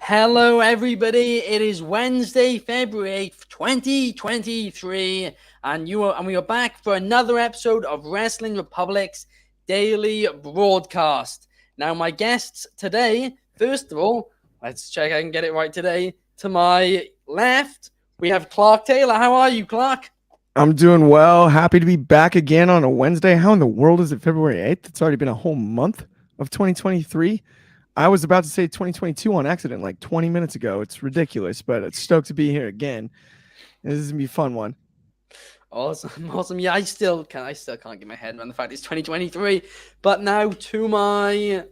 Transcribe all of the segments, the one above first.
Hello, everybody. It is Wednesday, February 8th, 2023, and we are back for another episode of Wrestling Republic's daily broadcast. Now, my guests today, first of all, let's check I can get it right today. To my left, we have Clark Taylor. How are you, Clark? I'm doing well. Happy to be back again on a Wednesday. How in the world is it February 8th? It's already been a whole month of 2023. I was about to say 2022 on accident like 20 minutes ago. It's ridiculous, but it's stoked to be here again. This is going to be a fun one. Awesome. Yeah, I still can't get my head around the fact it's 2023. But now to my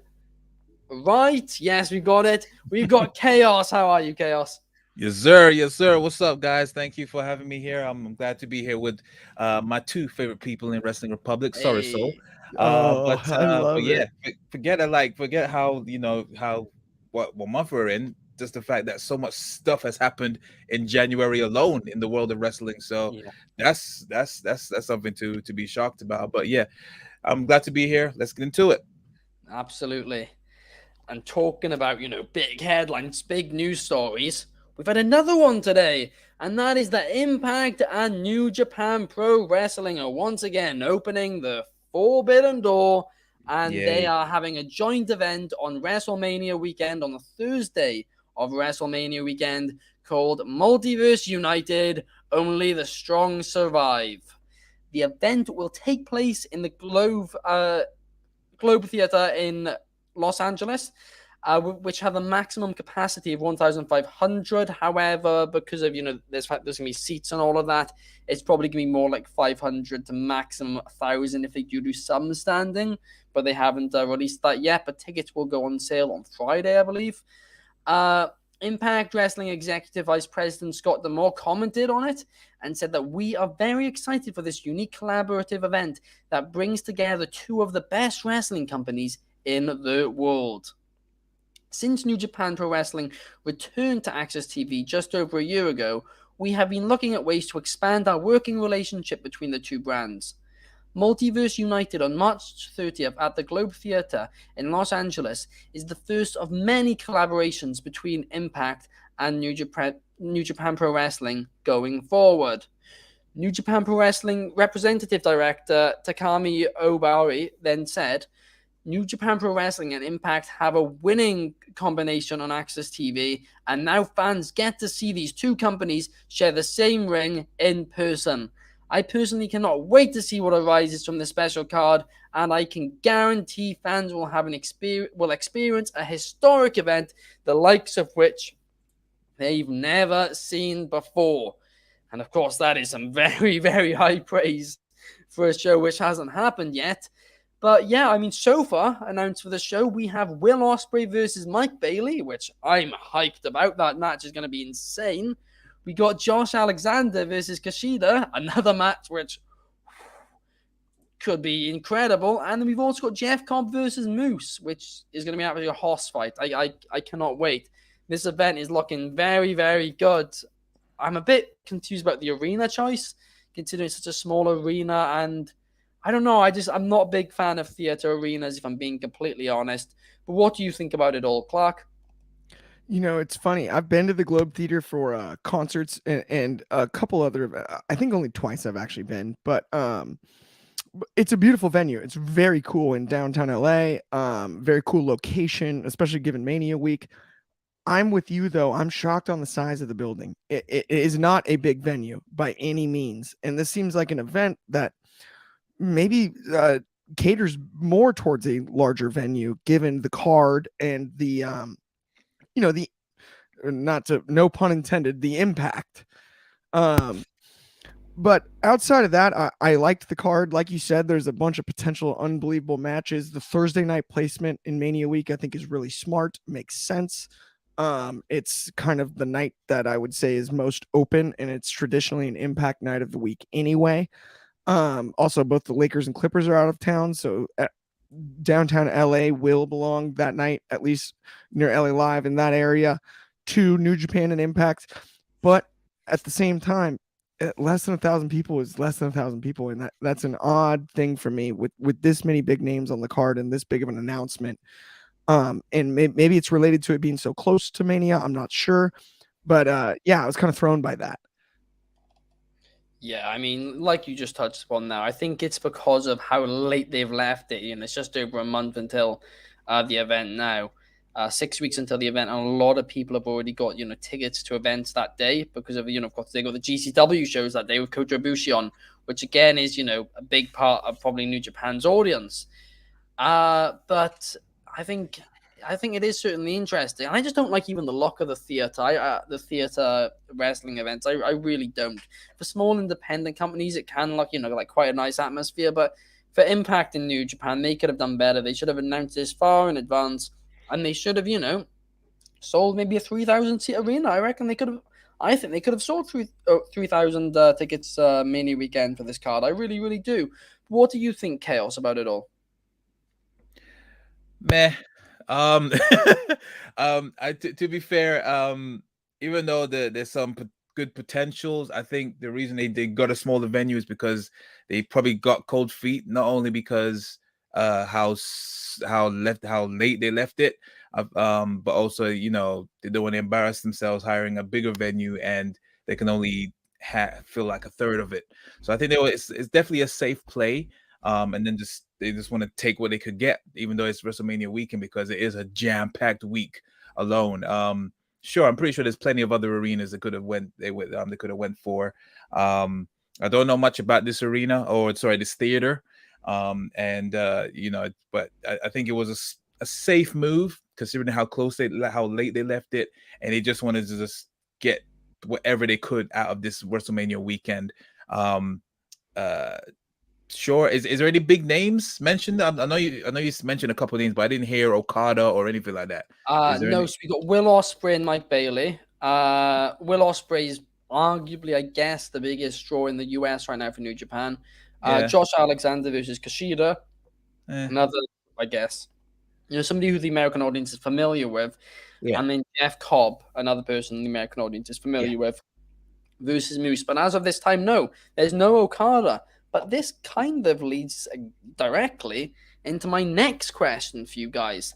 right, yes, we got it. We've got Chaos. How are you, Chaos? Yes, sir. What's up, guys? Thank you for having me here. I'm glad to be here with my two favorite people in Wrestling Republic. Sorry, Soul. I Yeah, it. forget how what month we're in. Just the fact that so much stuff has happened in January alone in the world of wrestling. So Yeah. that's something to be shocked about. But yeah, I'm glad to be here. Let's get into it. Absolutely. And talking about, big headlines, big news stories, we've had another one today, and that is that Impact and New Japan Pro Wrestling are once again opening the Forbidden Door, and they are having a joint event on WrestleMania weekend, on the Thursday of WrestleMania weekend, called Multiverse United, Only the Strong Survive. The event will take place in the Globe Theater in Los Angeles, which have a maximum capacity of 1,500. However, because of there's gonna be seats and all of that, it's probably gonna be more like 500 to maximum 1,000 if they do some standing. But they haven't released that yet. But tickets will go on sale on Friday, I believe. Impact Wrestling Executive Vice President Scott D'Amore commented on it and said that we are very excited for this unique collaborative event that brings together two of the best wrestling companies in the world. Since New Japan Pro Wrestling returned to Access TV just over a year ago, we have been looking at ways to expand our working relationship between the two brands. Multiverse United on March 30th at the Globe Theater in Los Angeles is the first of many collaborations between Impact and New Japan Pro Wrestling going forward. New Japan Pro Wrestling Representative Director Takami Obari then said, New Japan Pro Wrestling and Impact have a winning combination on Access TV, and now fans get to see these two companies share the same ring in person. I personally cannot wait to see what arises from this special card, and I can guarantee fans will experience a historic event, the likes of which they've never seen before. And of course, that is some very, very high praise for a show which hasn't happened yet. But yeah, so far, announced for the show, we have Will Ospreay versus Mike Bailey, which I'm hyped about. That match is going to be insane. We got Josh Alexander versus Kushida, another match which could be incredible. And then we've also got Jeff Cobb versus Moose, which is going to be absolutely a horse fight. I cannot wait. This event is looking very, very good. I'm a bit confused about the arena choice, considering it's such a small arena, and I don't know. I'm not a big fan of theater arenas, if I'm being completely honest. But what do you think about it all, Clark? It's funny. I've been to the Globe Theater for concerts and a couple other. I think only twice I've actually been, but it's a beautiful venue. It's very cool in downtown LA. Very cool location, especially given Mania week. I'm with you though. I'm shocked on the size of the building. It is not a big venue by any means, and this seems like an event that maybe caters more towards a larger venue given the card and the no pun intended, the impact. But outside of that, I liked the card. Like you said, there's a bunch of potential unbelievable matches. The Thursday night placement in Mania week I think is really smart, makes sense. It's kind of the night that I would say is most open, and it's traditionally an impact night of the week anyway. Also, both the Lakers and Clippers are out of town, so downtown LA will belong that night, at least near LA Live in that area, to New Japan and Impact. But at the same time, less than 1,000 people is less than 1,000 people, and that's an odd thing for me with this many big names on the card and this big of an announcement. And maybe it's related to it being so close to Mania. I'm not sure, but yeah, I was kind of thrown by that. Yeah, I mean, like you just touched upon now, I think it's because of how late they've left it. It's just over a month until the event now. 6 weeks until the event, and a lot of people have already got tickets to events that day because of of course they got the GCW shows that day with Kota Ibushi on, which again is a big part of probably New Japan's audience. But I think it is certainly interesting. And I just don't like even the look of the theater. The theater wrestling events. I really don't. For small independent companies, it can look like quite a nice atmosphere. But for Impact in New Japan, they could have done better. They should have announced this far in advance, and they should have sold maybe a 3,000 seat arena. I reckon they could have. I think they could have sold 3,000 tickets Mania weekend for this card. I really, really do. What do you think, Chaos, about it all? Meh. To be fair, even though there's some good potentials, I think the reason they got a smaller venue is because they probably got cold feet, not only because how late they left it, but also they don't want to embarrass themselves hiring a bigger venue, and they can only feel like a third of it. So I think it's definitely a safe play. And then they just want to take what they could get, even though it's WrestleMania weekend, because it is a jam-packed week alone. Sure, I'm pretty sure there's plenty of other arenas that could have went for. I don't know much about this arena, or sorry, this theater. But I think it was a safe move considering how late they left it, and they just wanted to just get whatever they could out of this WrestleMania weekend. Sure. Is there any big names mentioned? I know you mentioned a couple of names, but I didn't hear Okada or anything like that. No, so we got Will Ospreay and Mike Bailey. Will Ospreay is arguably, I guess, the biggest draw in the US right now for New Japan. Yeah. Josh Alexander versus Kushida. Eh. Another, I guess, somebody who the American audience is familiar with. Yeah. And then Jeff Cobb, another person the American audience is familiar with, versus Moose. But as of this time, no, there's no Okada. But this kind of leads directly into my next question for you guys.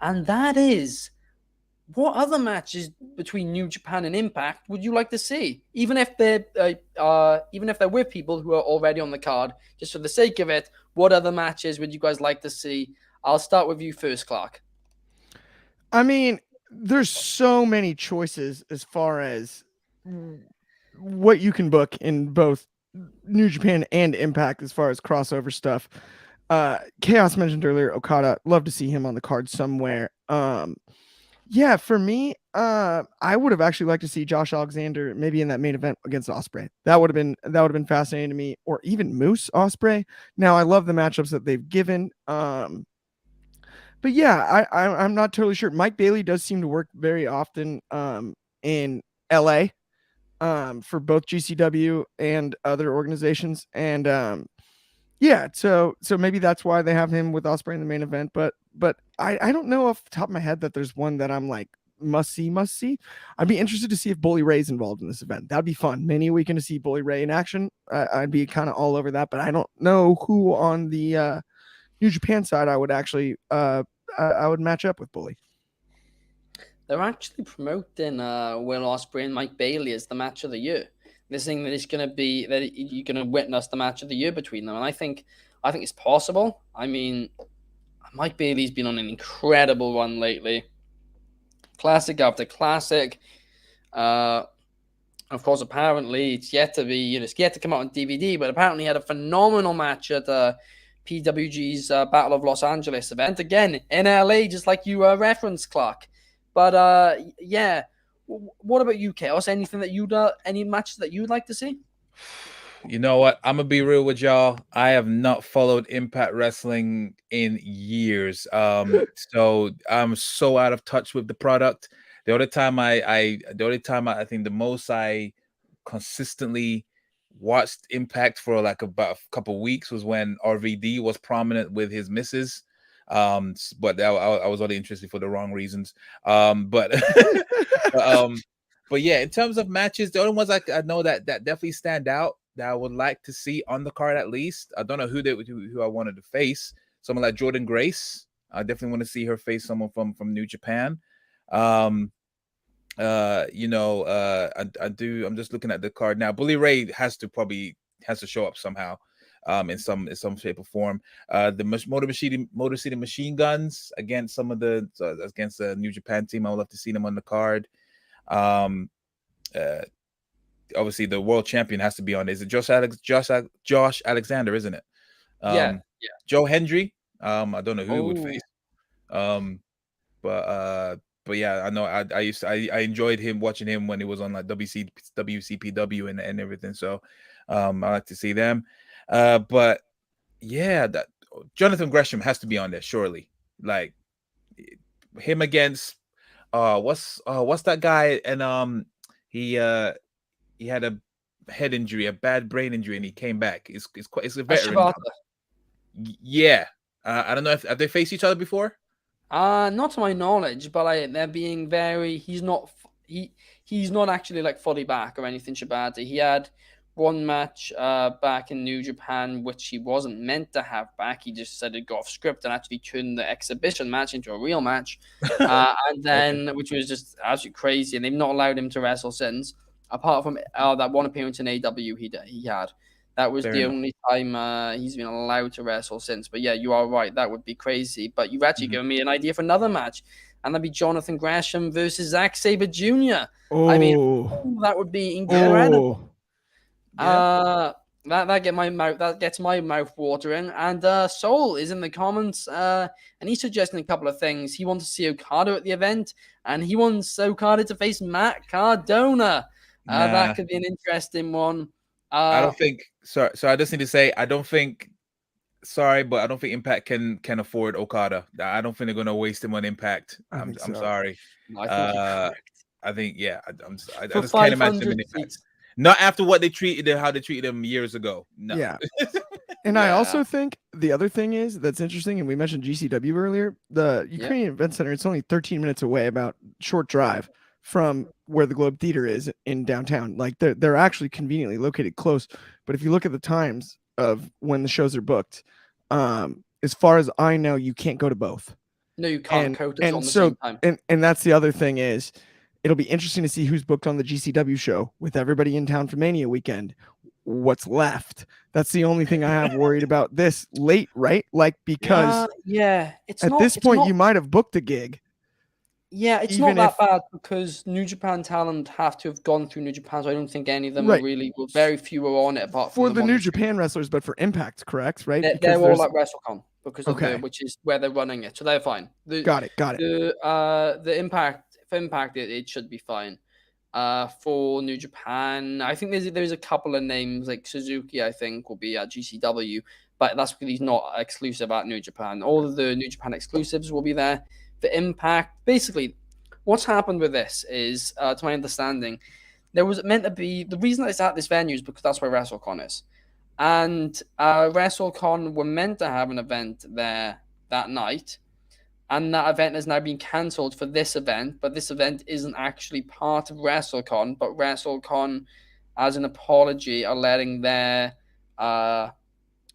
And that is, what other matches between New Japan and Impact would you like to see? Even if they're with people who are already on the card, just for the sake of it, what other matches would you guys like to see? I'll start with you first, Clark. I mean, there's so many choices as far as what you can book in both New Japan and Impact as far as crossover stuff. Chaos mentioned earlier Okada. Love to see him on the card somewhere. Yeah, for me, I would have actually liked to see Josh Alexander maybe in that main event against Ospreay. That would have been fascinating to me, or even Moose Ospreay. Now I love the matchups that they've given. But yeah, I'm not totally sure. Mike Bailey does seem to work very often in LA for both GCW and other organizations. And yeah, so maybe that's why they have him with Ospreay in the main event. But I don't know off the top of my head that there's one that I'm like must see. I'd be interested to see if Bully Ray's involved in this event. That'd be fun. Mania weekend to see Bully Ray in action. I'd be kind of all over that. But I don't know who on the New Japan side I would actually I would match up with Bully. They're actually promoting Will Ospreay and Mike Bailey as the match of the year. They're saying that it's going to be that you're going to witness the match of the year between them, and I think it's possible. I mean, Mike Bailey's been on an incredible run lately, classic after classic. Of course, apparently it's yet to be it's yet to come out on DVD, but apparently he had a phenomenal match at PWG's Battle of Los Angeles event again in LA, just like you referenced, Clark. But yeah, what about you, Chaos? Anything that any matches that you'd like to see? You know what? I'm gonna be real with y'all. I have not followed Impact Wrestling in years. So I'm so out of touch with the product. The only time I think the most I consistently watched Impact for like about a couple weeks was when RVD was prominent with his missus. But I was only interested for the wrong reasons. But but yeah, in terms of matches, the only ones I know that definitely stand out that I would like to see on the card at least. I don't know who I wanted to face. Someone like Jordan Grace. I definitely want to see her face someone from New Japan. I do. I'm just looking at the card now. Bully Ray has to show up somehow, in some shape or form. The Motor City Machine Guns against against the New Japan team. I would love to see them on the card. Obviously the world champion has to be on. Is it Josh Alexander, isn't it? Yeah. Joe Hendry. I don't know who he would face. But yeah, I know I enjoyed watching him when he was on like WCPW and everything. So I like to see them. But yeah, that Jonathan Gresham has to be on there, surely. Like him against what's that guy? And he had a head injury, a bad brain injury, and he came back. It's a veteran. Yeah. I don't know have they faced each other before? Not to my knowledge, but they're being very. He's not actually like fully back or anything. Shibata. He had one match back in New Japan, which he wasn't meant to have back. He just said it got off script and actually turned the exhibition match into a real match, and then which was just absolutely crazy. And they've not allowed him to wrestle since, apart from that one appearance in AW he had. That was the only time he's been allowed to wrestle since. But yeah, you are right. That would be crazy. But you've actually given me an idea for another match. And that'd be Jonathan Gresham versus Zack Sabre Jr. Oh. I mean, that would be incredible. Yeah. That gets my mouth watering. And Soul is in the comments, and he's suggesting a couple of things. He wants to see Okada at the event, and he wants Okada to face Matt Cardona. That could be an interesting one. I don't think. So I just need to say I don't think. Sorry, but I don't think Impact can afford Okada. I don't think they're going to waste him on Impact. I'm sorry. I think yeah. I just can't imagine him in Impact. Not after how they treated him years ago. No. Yeah. And I also think the other thing is that's interesting, and we mentioned GCW earlier. The Ukrainian Event Center, it's only 13 minutes away, about short drive from where the Globe Theater is in downtown. Like they're actually conveniently located close. But if you look at the times of when the shows are booked, as far as I know, you can't go to both. No, you can't go to and on the so same time. And that's the other thing is it'll be interesting to see who's booked on the GCW show with everybody in town for Mania weekend. What's left? That's the only thing I have worried about this late, right? Like because it's at this point you might have booked a gig. Yeah, it's not that bad because New Japan talent have to have gone through New Japan, so I don't think any of them are really. Very few are on it apart from for the New Japan wrestlers, but for Impact, correct? Right? They're all at WrestleCon because of which is where they're running it, so they're fine. Got it. The Impact for Impact, it should be fine. For New Japan, I think there's a couple of names like Suzuki. I think will be at GCW, but that's because he's not exclusive at New Japan. All of the New Japan exclusives will be there. For Impact, basically, what's happened with this is, to my understanding, there was meant to be the reason that it's at this venue is because that's where WrestleCon is, and WrestleCon were meant to have an event there that night, and that event has now been cancelled for this event. But this event isn't actually part of WrestleCon, but WrestleCon, as an apology, are letting their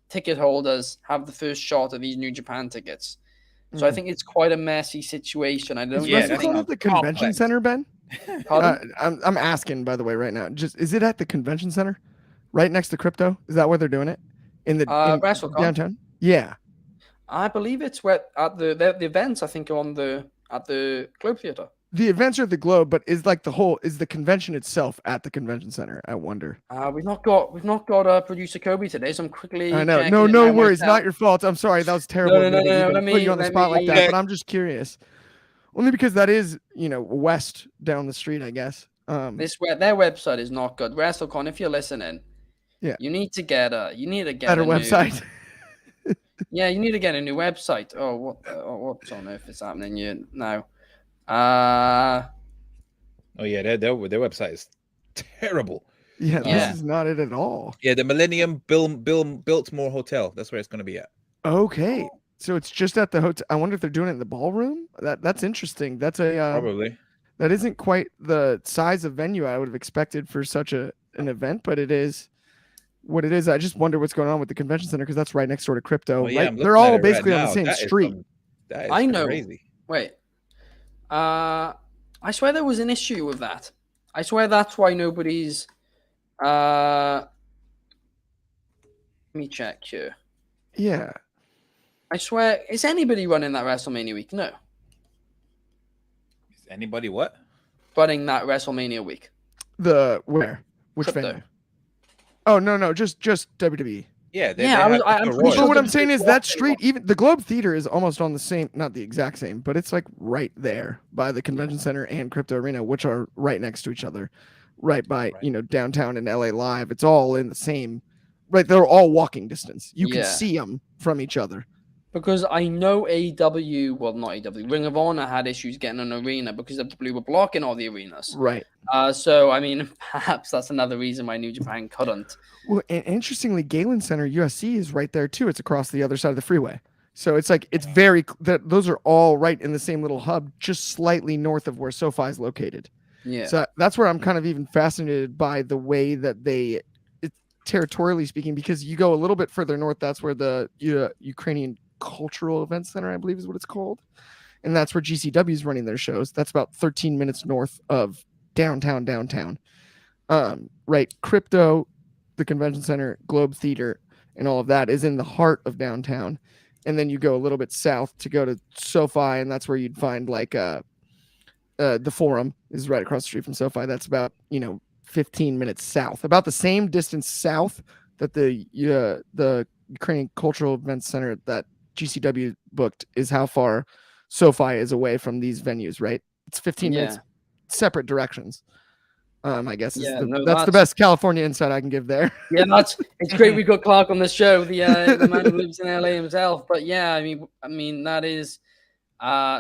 ticket holders have the first shot at these New Japan tickets. So I think it's quite a messy situation. I don't. Is WrestleCon at the convention center, Ben? I'm asking, by the way, right now. Is it at the convention center, right next to Crypto? Is that where they're doing it? In WrestleCon downtown? Yeah, I believe it's where at the events. I think are at the Globe Theater. The events are at the Globe, but is the convention itself at the convention center? I wonder. We've not got producer Kobe today, so I'm quickly. I know. No worries. Not your fault. I'm sorry. That was terrible. No. Put you on the spot like that, but I'm just curious. Only because that is, west down the street, I guess. Their website is not good. WrestleCon, if you're listening, you need to get better website. Yeah, you need to get a new website. What's on earth is happening here now? Their website is terrible. This is not it at all. Yeah, the Millennium Biltmore Hotel. That's where it's going to be at. Okay, so it's just at the hotel. I wonder if they're doing it in the ballroom. That's interesting. That's probably. That isn't quite the size of venue I would have expected for such an event, but it is what it is. I just wonder what's going on with the convention center because that's right next door to Crypto. Well, yeah, right? They're all basically on the same street. That is I know. crazy. Wait. I swear there was an issue with that. I swear that's why nobody's. Let me check here. Yeah. I swear, is anybody running that WrestleMania week? No. Is anybody what? Running that WrestleMania week. The where? Which Crypto. venue? Oh no, just WWE. Yeah, I'm pretty sure But what I'm WWE saying is is that watching street, even the Globe Theater is almost on the same, not the exact same, but it's like right there by the Convention Center and Crypto Arena, which are right next to each other, right by downtown and LA Live. It's all in the same, right? They're all walking distance. You can see them from each other. Because I know AEW, well, not AEW, Ring of Honor had issues getting an arena because WWE were blocking all the arenas. Right. So, I mean, perhaps that's another reason why New Japan couldn't. Well, and interestingly, Galen Center USC is right there too. It's across the other side of the freeway. So it's like, it's very, those are all right in the same little hub, just slightly north of where SoFi is located. Yeah. So that's where I'm kind of even fascinated by the way that they, territorially speaking, because you go a little bit further north, that's where the Ukrainian Cultural Events Center, I believe is what it's called. And that's where GCW is running their shows. That's about 13 minutes north of downtown. Right. Crypto, the Convention Center, Globe Theater, and all of that is in the heart of downtown. And then you go a little bit south to go to SoFi, and that's where you'd find like the Forum is right across the street from SoFi. That's about 15 minutes south, about the same distance south that the Ukrainian Cultural Events Center that GCW booked is how far SoFi is away from these venues, right? It's 15 minutes separate directions. I guess that's the best California insight I can give there. Yeah, it's great we got Clark on the show, the man who lives in LA himself. But yeah, I mean that is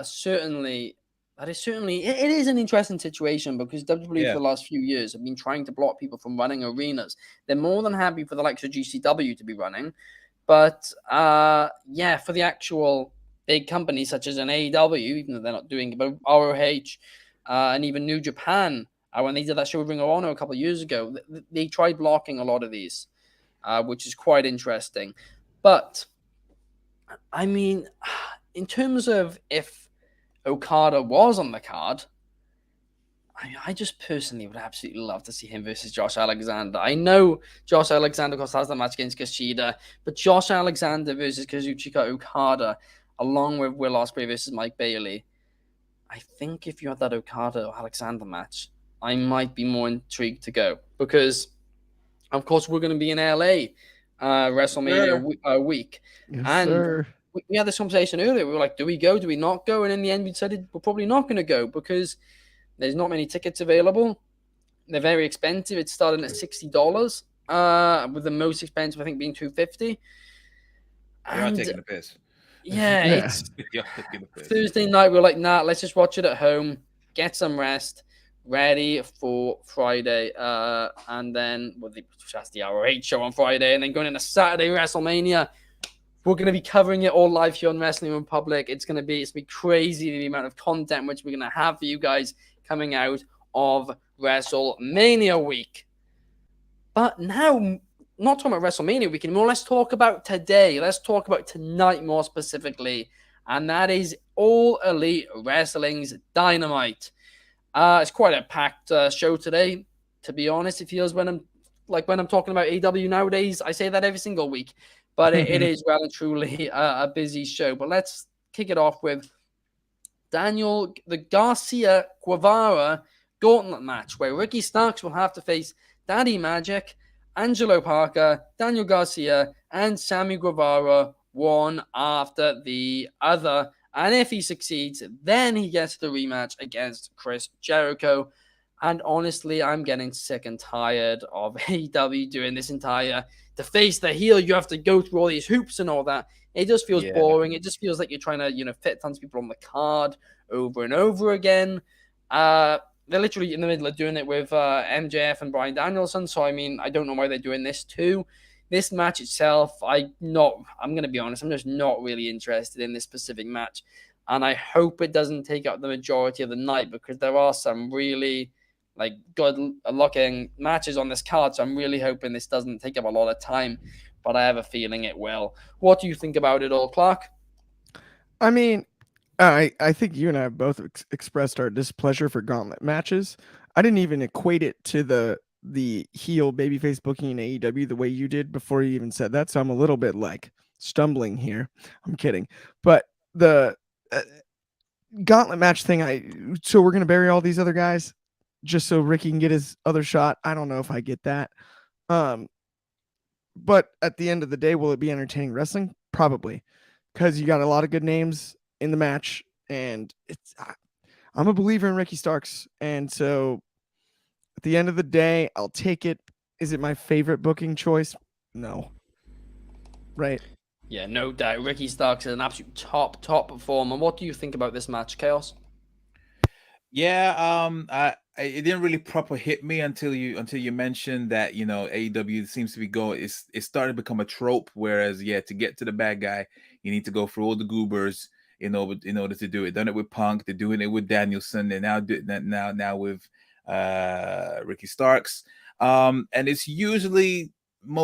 certainly it is an interesting situation because WWE for the last few years have been trying to block people from running arenas. They're more than happy for the likes of GCW to be running, but for the actual big companies such as an AEW, even though they're not doing it, but ROH and even New Japan, when they did that show with Ring of Honor a couple of years ago, they tried blocking a lot of these, which is quite interesting. But I mean, in terms of if Okada was on the card, I just personally would absolutely love to see him versus Josh Alexander. I know Josh Alexander, of course, has the match against Kushida, but Josh Alexander versus Kazuchika Okada, along with Will Ospreay versus Mike Bailey, I think if you had that Okada or Alexander match, I might be more intrigued to go because, of course, we're going to be in LA WrestleMania week. Yes, and sir. We had this conversation earlier. We were like, do we go? Do we not go? And in the end, we decided we're probably not going to go because there's not many tickets available. They're very expensive. It's starting at $60, with the most expensive, I think, being $250. You're taking the piss. Yeah, it's Thursday night. We're like, nah, let's just watch it at home, get some rest, ready for Friday, and then that's the ROH show on Friday, and then going into Saturday WrestleMania. We're going to be covering it all live here on Wrestling Republic. It's going to be crazy the amount of content which we're going to have for you guys coming out of WrestleMania week. But now, not talking about WrestleMania week anymore. Let's talk about today. Let's talk about tonight more specifically, and that is All Elite Wrestling's Dynamite. It's quite a packed show today. To be honest, it feels when I'm talking about AEW nowadays, I say that every single week. But it is well and truly a busy show. But let's kick it off with the Garcia Guevara gauntlet match, where Ricky Starks will have to face Daddy Magic, Angelo Parker, Daniel Garcia, and Sammy Guevara, one after the other. And if he succeeds, then he gets the rematch against Chris Jericho. And honestly, I'm getting sick and tired of AEW doing this entire, to face the heel, you have to go through all these hoops and all that. It just feels boring. It just feels like you're trying to, fit tons of people on the card over and over again. They're literally in the middle of doing it with MJF and Bryan Danielson. So, I mean, I don't know why they're doing this too. This match itself, I'm going to be honest, I'm just not really interested in this specific match. And I hope it doesn't take up the majority of the night because there are some really good looking matches on this card. So I'm really hoping this doesn't take up a lot of time, but I have a feeling it will. What do you think about it all, Clark? I mean, I think you and I have both expressed our displeasure for gauntlet matches. I didn't even equate it to the heel babyface booking in AEW the way you did before you even said that. So I'm a little bit like stumbling here. I'm kidding, but the gauntlet match thing. So we're gonna bury all these other guys just so Ricky can get his other shot. I don't know if I get that. Um, but at the end of the day, will it be entertaining wrestling? Probably, because you got a lot of good names in the match, and I'm a believer in Ricky Starks, and so at the end of the day, I'll take it. Is it my favorite booking choice? No. Right. Yeah, no doubt. Ricky Starks is an absolute top performer. What do you think about this match, Chaos? Yeah, it didn't really proper hit me until you mentioned that, you know, AEW seems to be going, it's starting to become a trope. Whereas, yeah, to get to the bad guy, you need to go through all the goobers in order to do it. Done it with Punk, they're doing it with Danielson, and now with Ricky Starks. And it's usually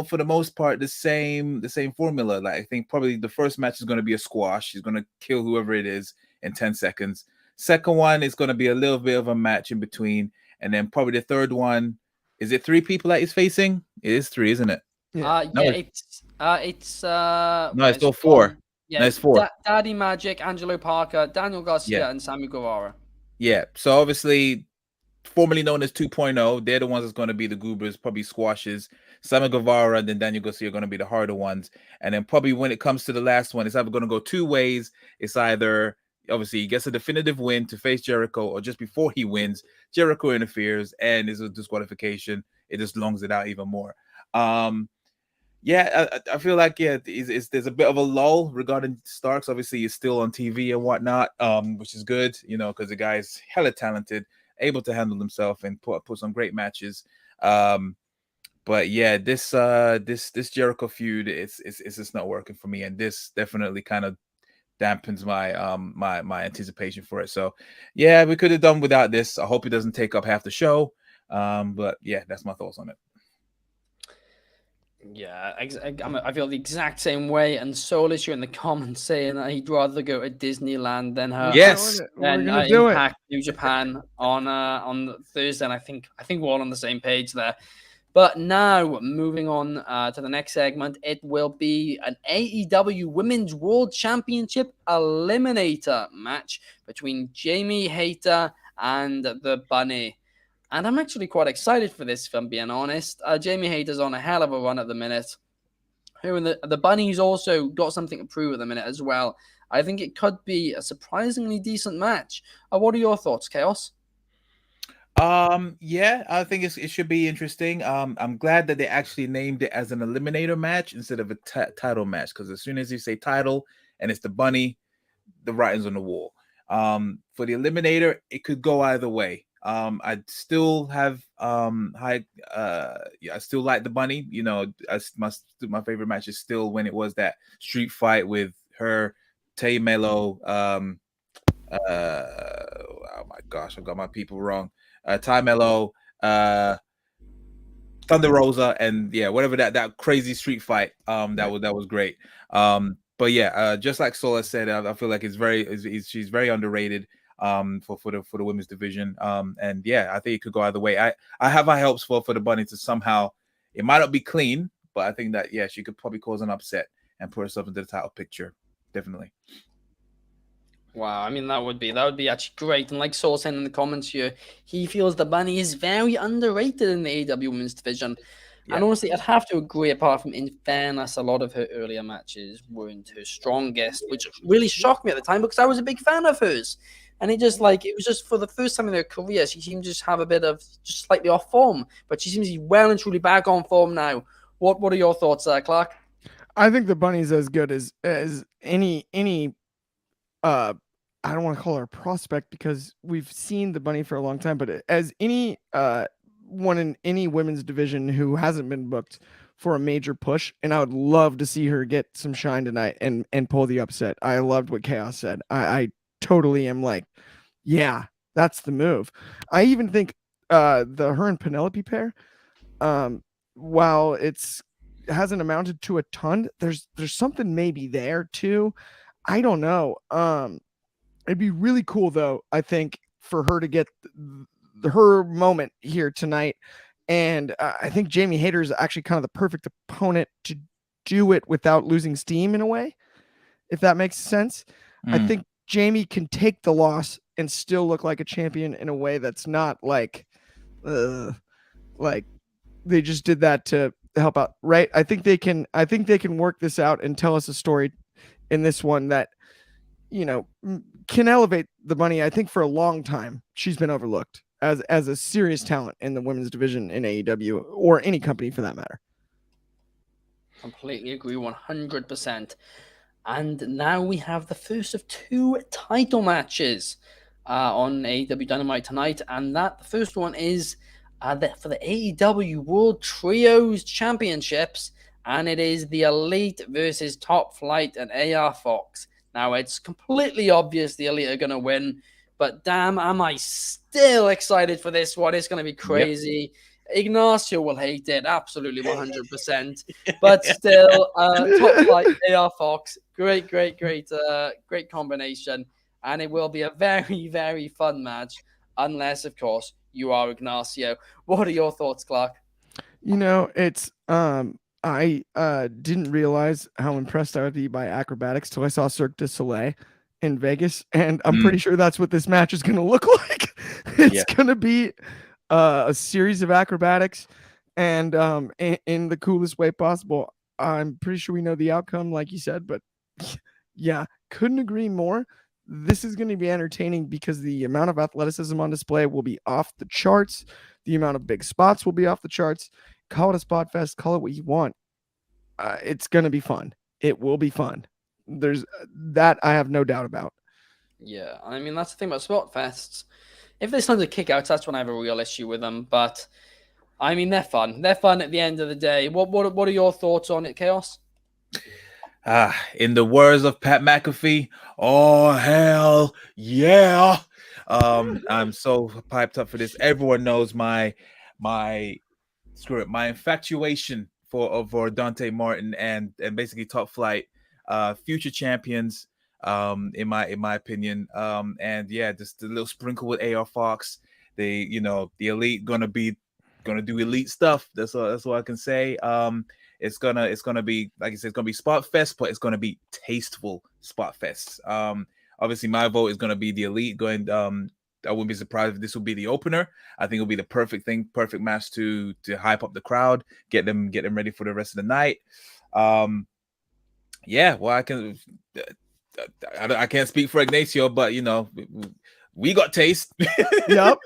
for the most part the same formula. Like, I think probably the first match is going to be a squash. He's going to kill whoever it is in 10 seconds. Second one is going to be a little bit of a match in between. And then probably the third one, is it 3 people that he's facing? It is 3, isn't it? Yeah. No, Yeah, it's no, it's still it's 4. yeah, No, it's 4. Daddy Magic, Angelo Parker, Daniel Garcia, Yeah. and Sammy Guevara. Yeah. So obviously, formerly known as 2.0, they're the ones that's going to be the goobers, probably squashes. Sammy Guevara and then Daniel Garcia are going to be the harder ones. And then probably when it comes to the last one, it's either going to go 2 ways. It's either, obviously, he gets a definitive win to face Jericho, or just before he wins, Jericho interferes and is a disqualification. It just longs it out even more. Yeah, I feel like, yeah, there's a bit of a lull regarding Starks. Obviously, he's still on TV and whatnot, which is good, you know, because the guy's hella talented, able to handle himself and put some great matches. But yeah, this Jericho feud, it's just not working for me, and this definitely kind of dampens my anticipation for it. So yeah, we could have done without this. I hope it doesn't take up half the show. But yeah, that's my thoughts on it. Yeah, I feel the exact same way. And Soulish, you're in the comments saying that he'd rather go to Disneyland than her. Yes. We're gonna do Impact New Japan on Thursday. And I think we're all on the same page there. But now, moving on to the next segment, it will be an AEW Women's World Championship Eliminator match between Jamie Hayter and the Bunny. And I'm actually quite excited for this, if I'm being honest. Jamie Hayter's on a hell of a run at the minute. And the Bunny's also got something to prove at the minute as well. I think it could be a surprisingly decent match. What are your thoughts, Chaos? Yeah, I think it should be interesting. I'm glad that they actually named it as an eliminator match instead of a title match, because as soon as you say title and it's the Bunny, the writing's on the wall. For the eliminator, it could go either way. I still have I still like the Bunny. You know, my favorite match is still when it was that street fight with her, Tay Mello. Oh my gosh, I've got my people wrong. Ty Mello, Thunder Rosa, and yeah, whatever that crazy street fight. That was great. But yeah, just like Sola said, I feel like she's very underrated. For the women's division. And yeah, I think it could go either way. I have high hopes for the Bunny to somehow. It might not be clean, but I think that, yeah, she could probably cause an upset and put herself into the title picture. Definitely. Wow, I mean that would be actually great. And like Saul said in the comments here, he feels the Bunny is very underrated in the AEW Women's division. Yeah. And honestly, I'd have to agree. Apart from, in fairness, a lot of her earlier matches weren't her strongest, which really shocked me at the time because I was a big fan of hers. And it was just for the first time in her career, she seemed to just have a bit of just slightly off form, but she seems to be well and truly back on form now. What are your thoughts, Clark? I think the Bunny's as good as any I don't want to call her a prospect because we've seen the Bunny for a long time, but as any one in any women's division who hasn't been booked for a major push, and I would love to see her get some shine tonight and pull the upset. I loved what Chaos said. I totally am like, yeah, that's the move. I even think her and Penelope pair, while it hasn't amounted to a ton, there's something maybe there too. I don't know. It'd be really cool, though, I think, for her to get her moment here tonight. And I think Jamie Hayter is actually kind of the perfect opponent to do it without losing steam in a way, if that makes sense. I think Jamie can take the loss and still look like a champion in a way that's not like they just did that to help out, right? I think they can work this out and tell us a story in this one that, you know, can elevate the money. I think for a long time she's been overlooked as a serious talent in the women's division in AEW or any company for that matter. Completely agree, 100%. And now we have the first of two title matches on AEW Dynamite tonight, and the first one is for the AEW World Trios Championships, and it is the Elite versus Top Flight and AR Fox. Now, it's completely obvious the Elite are going to win, but damn, am I still excited for this one. It's going to be crazy. Yep. Ignacio will hate it, absolutely 100%. But still, Top Flight, AR Fox, great combination. And it will be a very, very fun match, unless, of course, you are Ignacio. What are your thoughts, Clark? You know, it's I didn't realize how impressed I would be by acrobatics till I saw Cirque du Soleil in Vegas, and I'm pretty sure that's what this match is going to look like. It's going to be a series of acrobatics, and in the coolest way possible. I'm pretty sure we know the outcome, like you said, but yeah, couldn't agree more. This is going to be entertaining because the amount of athleticism on display will be off the charts. The amount of big spots will be off the charts. Call it a spot fest, call it what you want. It's going to be fun. It will be fun. There's that I have no doubt about. Yeah, I mean, that's the thing about spot fests. If there's tons of kickouts, that's when I have a real issue with them. But, I mean, they're fun. They're fun at the end of the day. What are your thoughts on it, Chaos? In the words of Pat McAfee, oh, hell yeah. I'm so piped up for this. Everyone knows my infatuation for Dante Martin and basically Top Flight, future champions, in my opinion. And yeah, just a little sprinkle with AR Fox. The Elite gonna do Elite stuff. That's all I can say. It's gonna be, like I said, it's gonna be spot fest, but it's gonna be tasteful spot fest. Obviously my vote is gonna be the Elite going. I wouldn't be surprised if this will be the opener. I think it'll be the perfect match to hype up the crowd, get them ready for the rest of the night. Yeah, well, I can't speak for Ignacio, but we got taste. Yep.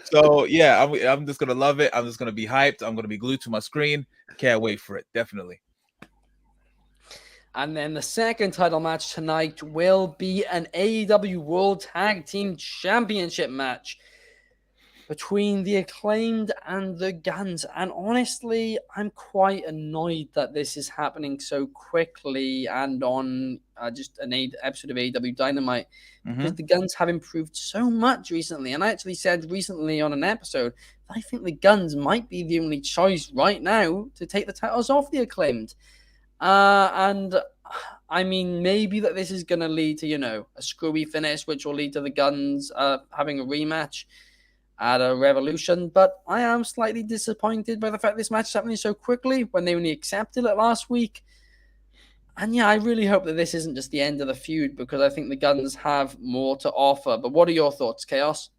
So yeah, I'm just gonna love it. I'm just gonna be hyped. I'm gonna be glued to my screen. Can't wait for it. Definitely. And then the second title match tonight will be an AEW World Tag Team Championship match between the Acclaimed and the Guns. And honestly, I'm quite annoyed that this is happening so quickly and on just an episode of AEW Dynamite, because the Guns have improved so much recently. And I actually said recently on an episode that I think the Guns might be the only choice right now to take the titles off the Acclaimed. And I mean, maybe that this is going to lead to, a screwy finish, which will lead to the Guns having a rematch at a Revolution. But I am slightly disappointed by the fact this match is happening so quickly when they only accepted it last week. And yeah, I really hope that this isn't just the end of the feud, because I think the Guns have more to offer. But what are your thoughts, Chaos?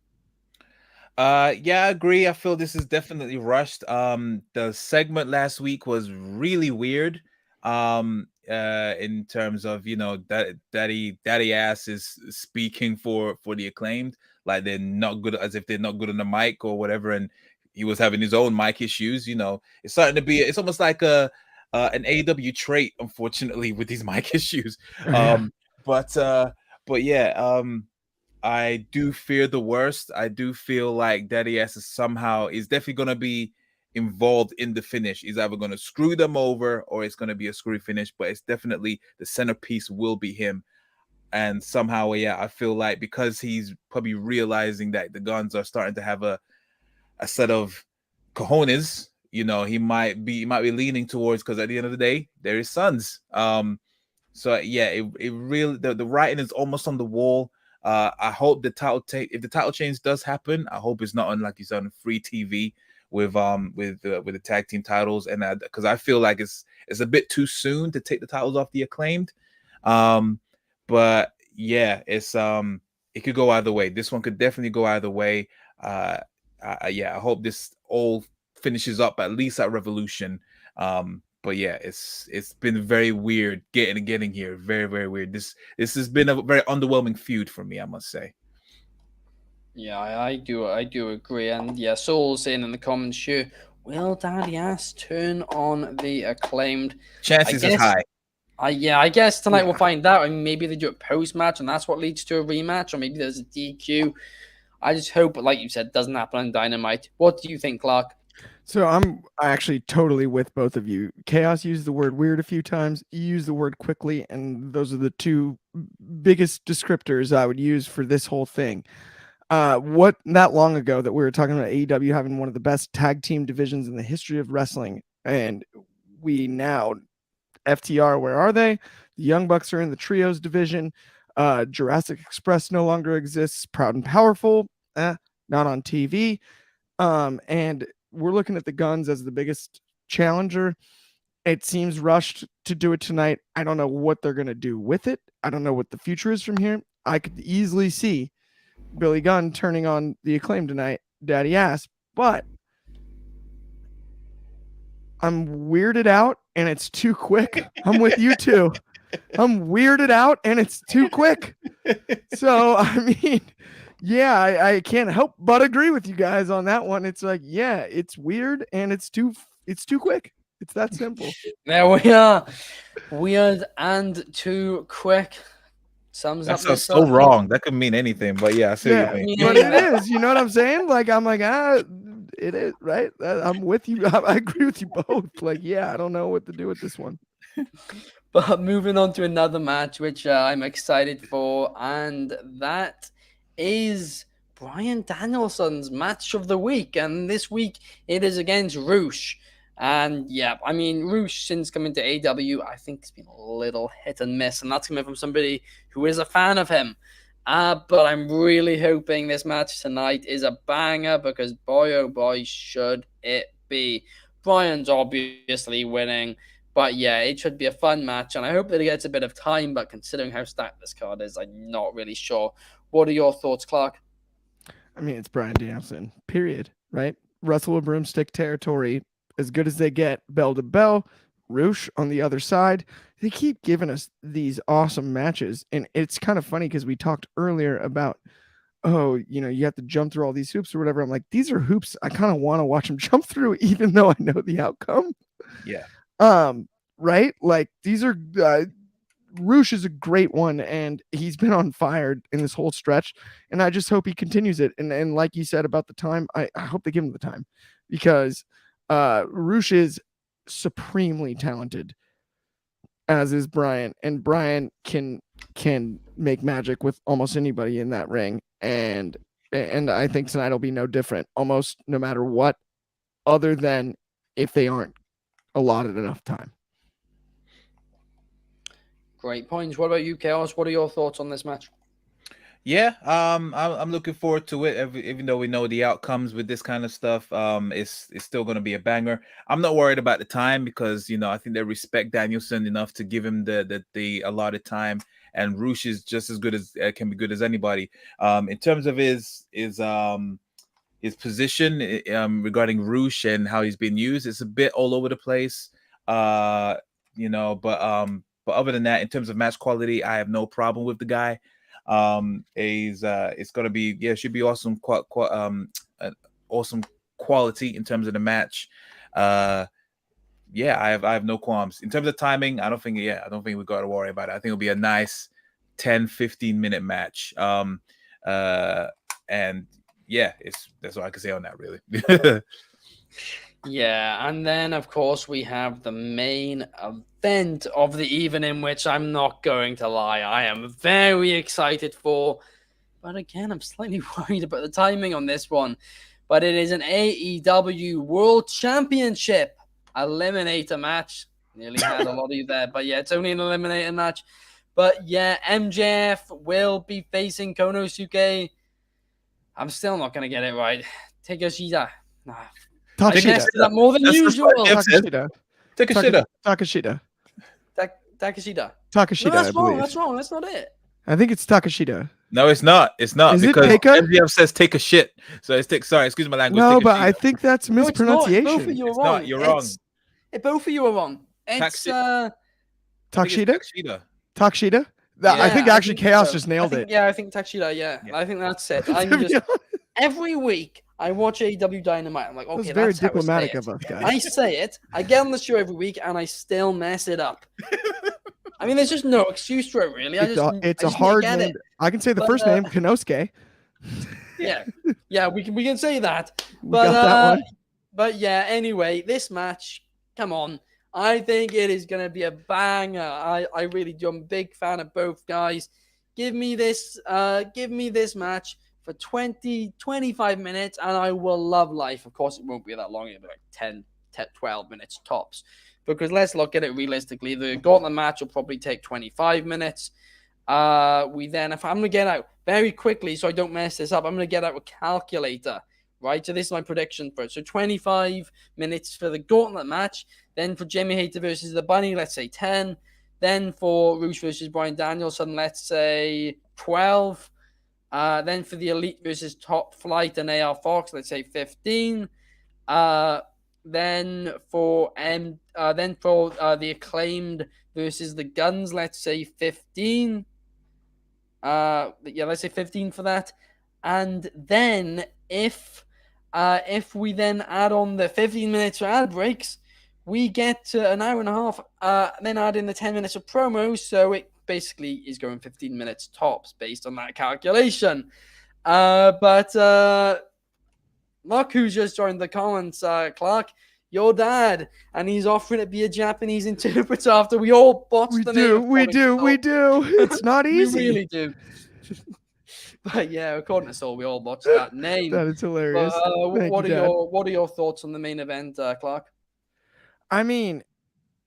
Yeah, I agree. I feel this is definitely rushed. The segment last week was really weird. In terms of that daddy ass is speaking for the Acclaimed, like they're not good, as if they're not good on the mic or whatever, and he was having his own mic issues. It's starting to be, it's almost like an AEW trait, unfortunately, with these mic issues. But yeah, I do fear the worst. I do feel like Daddy S is definitely going to be involved in the finish. He's either going to screw them over or it's going to be a screwy finish, but it's definitely the centerpiece will be him. And somehow, yeah, I feel like because he's probably realizing that the Guns are starting to have a set of cojones, he might be leaning towards, because at the end of the day, they're his sons. So yeah, it really the writing is almost on the wall. I hope the if the title change does happen, I hope it's not on, like you said, on free TV with the tag team titles, and because I feel like it's a bit too soon to take the titles off the Acclaimed. But yeah, it could go either way. This one could definitely go either way. Yeah, I hope this all finishes up at least at Revolution. But yeah, it's been very weird getting here. Very, very weird. This has been a very underwhelming feud for me, I must say. Yeah, I do agree. And yeah, Saul's saying in the comments here, will Daddy Ass turn on the Acclaimed? Chances is high. I guess tonight we'll find out. I mean, maybe they do a post-match and that's what leads to a rematch, or maybe there's a DQ. I just hope, like you said, it doesn't happen on Dynamite. What do you think, Clark? So I'm actually totally with both of you. Chaos used the word weird a few times. You used the word quickly, and those are the two biggest descriptors I would use for this whole thing. What not long ago that we were talking about AEW having one of the best tag team divisions in the history of wrestling, and we now FTR, where are they? The Young Bucks are in the trios division. Jurassic Express no longer exists. Proud and Powerful, not on TV. And we're looking at the Guns as the biggest challenger. It seems rushed to do it tonight. I don't know what they're going to do with it. I don't know what the future is from here. I could easily see Billy Gunn turning on the Acclaim tonight, Daddy Ass, but I'm weirded out and it's too quick. I'm with you too. I'm weirded out and it's too quick. So, I mean, yeah, I can't help but agree with you guys on that one. It's like, yeah, it's weird and it's too quick. It's that simple. There we are. Weird and too quick. Sums That up sounds so wrong. That could mean anything, but yeah, I see what you mean. But it is. You know what I'm saying? Like, I'm like, it is, right? I'm with you. I agree with you both. Like, yeah, I don't know what to do with this one. But moving on to another match, which I'm excited for, and that is Bryan Danielson's match of the week. And this week it is against Roosh. And yeah, I mean, Roosh, since coming to AEW, I think it's been a little hit and miss. And that's coming from somebody who is a fan of him. But I'm really hoping this match tonight is a banger because boy, oh boy, should it be. Bryan's obviously winning. But yeah, it should be a fun match. And I hope that it gets a bit of time. But considering how stacked this card is, I'm not really sure. What are your thoughts, Clark? I mean, it's Bryan Danielson, period, right? Wrestle with broomstick territory. As good as they get, bell to bell. Roosh on the other side. They keep giving us these awesome matches. And it's kind of funny because we talked earlier about, you have to jump through all these hoops or whatever. I'm like, these are hoops I kind of want to watch them jump through, even though I know the outcome. Yeah. Right? Like, these are Roosh is a great one, and he's been on fire in this whole stretch. And I just hope he continues it. And like you said about the time, I hope they give him the time because Roosh is supremely talented, as is Bryan, and Bryan can make magic with almost anybody in that ring, and I think tonight will be no different, almost no matter what, other than if they aren't allotted enough time. Great points. What about you, Chaos? What are your thoughts on this match? Yeah, I'm looking forward to it. Even though we know the outcomes with this kind of stuff, it's still going to be a banger. I'm not worried about the time because I think they respect Danielson enough to give him the allotted time, and Roosh is just as good as can be good as anybody. In terms of his position regarding Roosh and how he's been used, it's a bit all over the place. But other than that, in terms of match quality, I have no problem with the guy. It's gonna be should be awesome awesome quality in terms of the match. I have no qualms in terms of timing. I don't think we got to worry about it. I think it'll be a nice 10-15 minute match. And yeah, that's all I can say on that, really. Yeah, and then of course we have the main event of the evening, which I'm not going to lie, I am very excited for. But again, I'm slightly worried about the timing on this one. But it is an AEW World Championship Eliminator match. Nearly had a lot of you there. But yeah, it's only an eliminator match. But yeah, MJF will be facing Konosuke. I'm still not going to get it right. Takeshita. Nah. I messed it up more than usual. Takeshita. Takeshita. Takeshita, No, that's I wrong. believe. That's wrong. That's not it. I think it's Takeshita. No, it's not. It's not Is it because Taka? MJF says take a shit. So it's sorry, excuse my language. No, take a but shit. I think that's No, it's not. mispronunciation. Both of you are It's wrong. not. You're wrong. Both of you are wrong. It's Takeshita? Takeshita. Takeshita? Yeah, I think actually Chaos so. just nailed it. Yeah, I think Takeshita. Yeah, I think that's it. I'm just every week I watch AEW Dynamite. I'm like, okay, that's very that's how diplomatic I of us, guys. I say it. I get on the show every week, and I still mess it up. I mean, there's just no excuse for it, really. It's a hard name. I can say the first name, Konosuke. Yeah, we can say that. We got that one. But yeah, anyway, this match, come on. I think it is going to be a banger. I really do. I'm a big fan of both guys. Give me this match for 20-25 minutes, and I will love life. Of course, it won't be that long. It'll be like 10, 12 minutes tops. Because let's look at it realistically. The gauntlet match will probably take 25 minutes. If I'm going to get out very quickly so I don't mess this up, I'm going to get out a calculator, right? So this is my prediction for it. So 25 minutes for the gauntlet match. Then for Jamie Hayter versus the Bunny, let's say 10. Then for Rush versus Bryan Danielson, let's say 12. Then for the Elite versus Top Flight and AR Fox, let's say 15. Then for the Acclaimed versus the Guns, let's say 15. Let's say 15 for that. And then if we then add on the 15 minutes for ad breaks, we get to an hour and a half. Then add in the 10 minutes of promos, so it basically is going 15 minutes tops based on that calculation. Look who's just joined the comments, Clark. Your dad, and he's offering to be a Japanese interpreter after we all botched the name. We do. It's not easy. We really do. But yeah, according to Soul, we all botched that name. That is hilarious. What are your thoughts on the main event, Clark? I mean,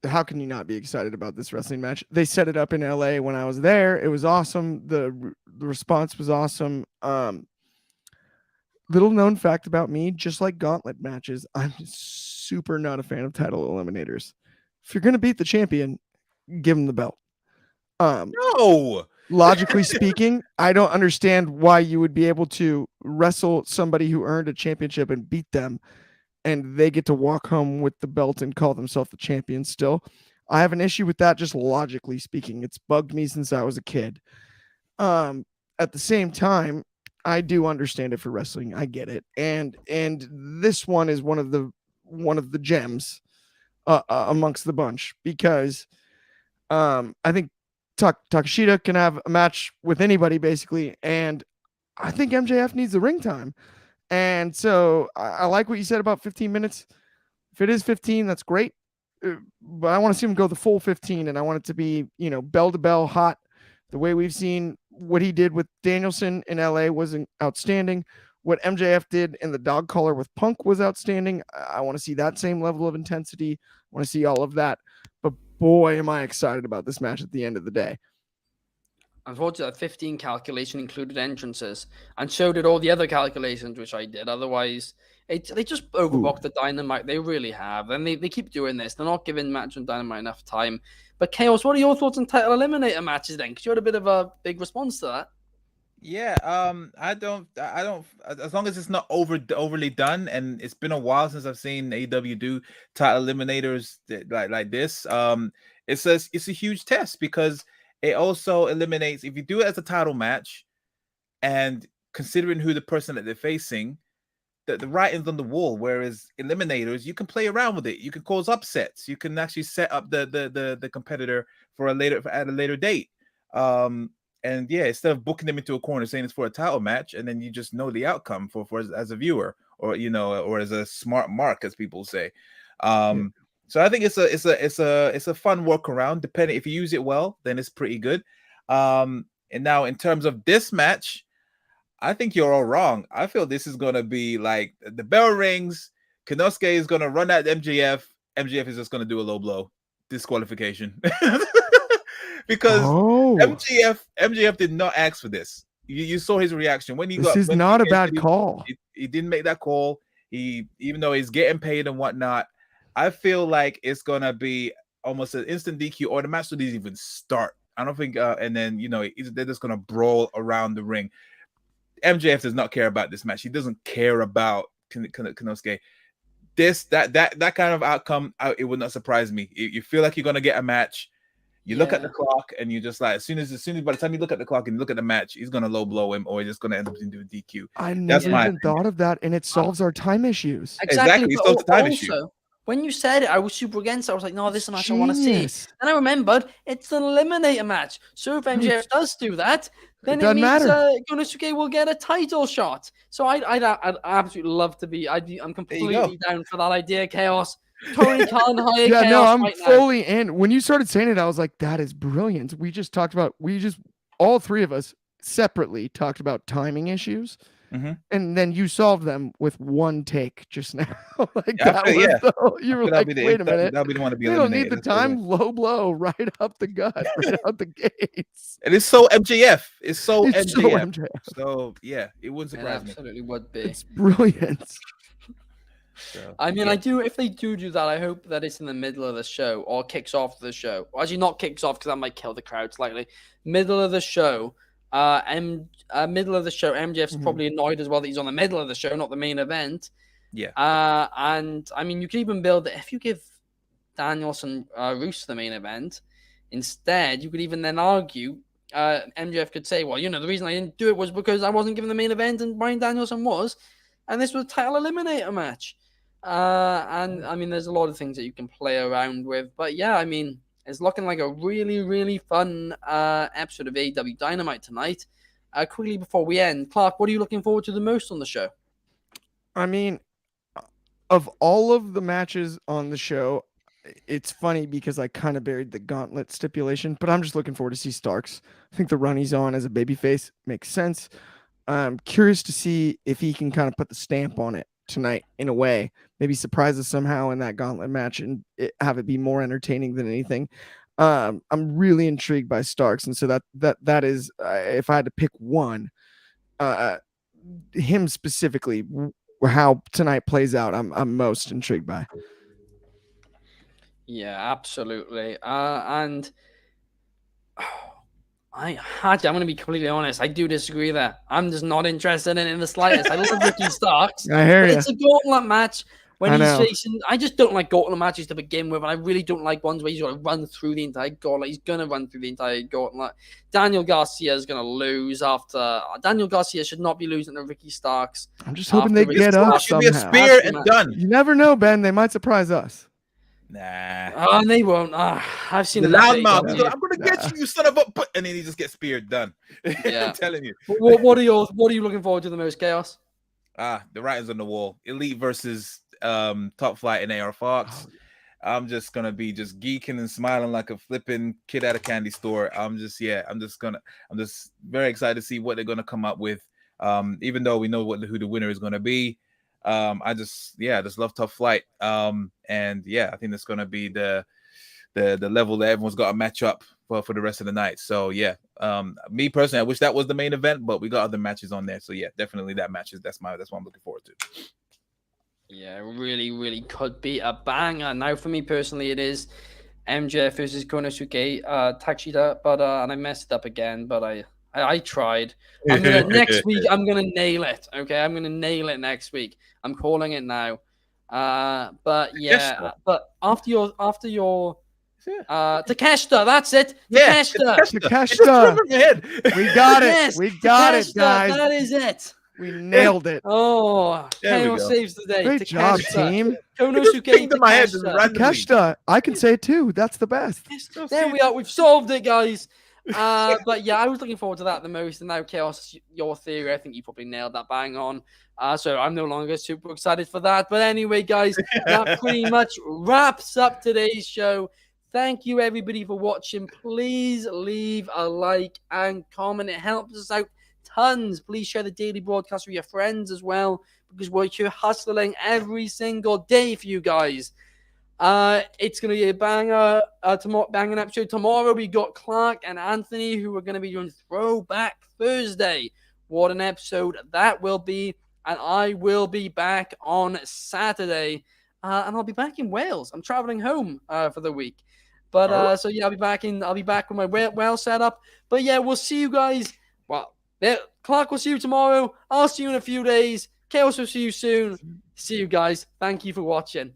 how can you not be excited about this wrestling match? They set it up in LA when I was there. It was awesome. The response was awesome. Little known fact about me, just like gauntlet matches, I'm super not a fan of title eliminators. If you're going to beat the champion, give him the belt. No. Logically speaking, I don't understand why you would be able to wrestle somebody who earned a championship and beat them, and they get to walk home with the belt and call themselves the champion still. I have an issue with that, just logically speaking. It's bugged me since I was a kid. At the same time, I do understand it for wrestling. I get it. And this one is one of the gems amongst the bunch, because I think Takeshita can have a match with anybody basically, and I think MJF needs the ring time. And so I like what you said about 15 minutes. If it is 15, that's great. But I want to see him go the full 15, and I want it to be, bell to bell, hot. The way we've seen what he did with Danielson in LA was outstanding. What MJF did in the dog collar with Punk was outstanding. I want to see that same level of intensity. I want to see all of that. But boy, am I excited about this match at the end of the day. Unfortunately, that 15 calculation included entrances, and so did all the other calculations, which I did. Otherwise, they just overbooked the Dynamite. They really have. And they keep doing this. They're not giving Match on Dynamite enough time. But Chaos, what are your thoughts on title eliminator matches then? Because you had a bit of a big response to that. Yeah, I don't, as long as it's not overly done, and it's been a while since I've seen AEW do title eliminators like this. It's a huge test, because it also eliminates, if you do it as a title match, and considering who the person that they're facing, the writing's on the wall. Whereas eliminators, you can play around with it. You can cause upsets. You can actually set up the competitor at a later date. And yeah, instead of booking them into a corner saying it's for a title match, and then you just know the outcome for as a viewer, or or as a smart mark, as people say. So I think it's a fun workaround. Depending, if you use it well, then it's pretty good. And now in terms of this match, I think you're all wrong. I feel this is gonna be like the bell rings, Konosuke is gonna run at MJF. MJF is just gonna do a low blow. disqualification. Because Oh, MJF did not ask for this. You saw his reaction when he this got. is When not a he bad call. He didn't make that call. Even though he's getting paid and whatnot, I feel like it's gonna be almost an instant DQ, or the match doesn't even start. I don't think. And then they're just gonna brawl around the ring. MJF does not care about this match. He doesn't care about Konosuke. That kind of outcome, it would not surprise me. You feel like you're gonna get a match. You look at the clock and you're just like, as soon as by the time you look at the clock and you look at the match, he's gonna low blow him, or he's just gonna end up doing DQ. I never even thought of that, and it solves our time issues. Exactly. It solves the time issue. When you said it, I was super against it. I was like, no, this is a match I want to see. And I remembered it's an eliminator match. So if MJF does do that, then it means Konosuke will get a title shot. So I'd absolutely love to be. I'm completely down for that idea, Chaos. Tony Khan hire Chaos. No, I'm fully in. When you started saying it, I was like, that is brilliant. All three of us separately talked about timing issues. Mm-hmm. And then you solved them with one take just now. You were like, wait a minute. That'll be the one to be you don't need the time. Low blow right up the gut, right out the gates. And it's so MJF. It's so MJF. So yeah, it wouldn't surprise me. Absolutely would be. It's brilliant. So, I mean, if they do that, I hope that it's in the middle of the show or kicks off the show. Or actually, not kicks off because that might kill the crowd slightly. Middle of the show. Middle of the show, MJF's probably annoyed as well that he's on the middle of the show, not the main event. Yeah. And I mean, you could even build it if you give Danielson Roos the main event instead. You could even then argue MJF could say, well, the reason I didn't do it was because I wasn't given the main event and Bryan Danielson was, and this was a title eliminator match. And I mean, there's a lot of things that you can play around with, but yeah, I mean, it's looking like a really, really fun episode of AEW Dynamite tonight. Quickly before we end, Clark, what are you looking forward to the most on the show? I mean, of all of the matches on the show, it's funny because I kind of buried the gauntlet stipulation, but I'm just looking forward to see Starks. I think the run he's on as a babyface makes sense. I'm curious to see if he can kind of put the stamp on it tonight in a way, maybe surprise us somehow in that gauntlet match and have it be more entertaining than anything. I'm really intrigued by Starks, and so that is if I had to pick one, him specifically, how tonight plays out, I'm most intrigued by. Yeah, absolutely. And I'm going to be completely honest. I do disagree there. I'm just not interested in it in the slightest. I love Ricky Starks. I hear you. It's a gauntlet match when he's facing. I just don't like gauntlet matches to begin with, and I really don't like ones where he's got to run through the entire gauntlet. He's going to run through the entire gauntlet. Daniel Garcia is going to lose after. Daniel Garcia should not be losing to Ricky Starks. I'm just hoping they get up somehow. Be a spear and done. You never know, Ben. They might surprise us. Nah. Oh, they won't. I've seen the loudmouth. I'm gonna get you, son of a. And then he just gets speared. Done. Yeah. I'm telling you. What are you looking forward to the most, Chaos? The writings on the wall. Elite versus Top Flight and AR Fox. I'm just gonna be just geeking and smiling like a flipping kid at a candy store. I'm just very excited to see what they're gonna come up with. Even though we know who the winner is gonna be. I just love Tough Flight. And yeah, I think that's gonna be the level that everyone's got to match up for the rest of the night. So yeah, me personally, I wish that was the main event, but we got other matches on there. So yeah, definitely that's what I'm looking forward to. Yeah, really, really could be a banger. Now for me personally, it is MJF versus Konosuke Takeshita, but and I messed it up again, but I tried. Next week, I'm gonna nail it. Okay, I'm gonna nail it next week. I'm calling it now. But yeah, but after your Takeshita, that's it. Takeshita. We got it. Yes, we got it, guys. That is it. We nailed it. Oh, Chaos saves the day. Great job, team. Konosuke Takeshita. I can say it too. That's the best. There we are. We've solved it, guys. But yeah, I was looking forward to that the most. And now, Chaos, your theory, I think you probably nailed that bang on. So I'm no longer super excited for that. But anyway, guys, that pretty much wraps up today's show. Thank you, everybody, for watching. Please leave a like and comment. It helps us out tons. Please share the daily broadcast with your friends as well, because we're here hustling every single day for you guys. It's going to be a banger, banging episode. Tomorrow we got Clark and Anthony who are going to be doing Throwback Thursday. What an episode that will be. And I will be back on Saturday. And I'll be back in Wales. I'm traveling home for the week. But so yeah, I'll be back with my Wales setup. But yeah, we'll see you guys. Well, Clark will see you tomorrow. I'll see you in a few days. Chaos will see you soon. See you guys. Thank you for watching.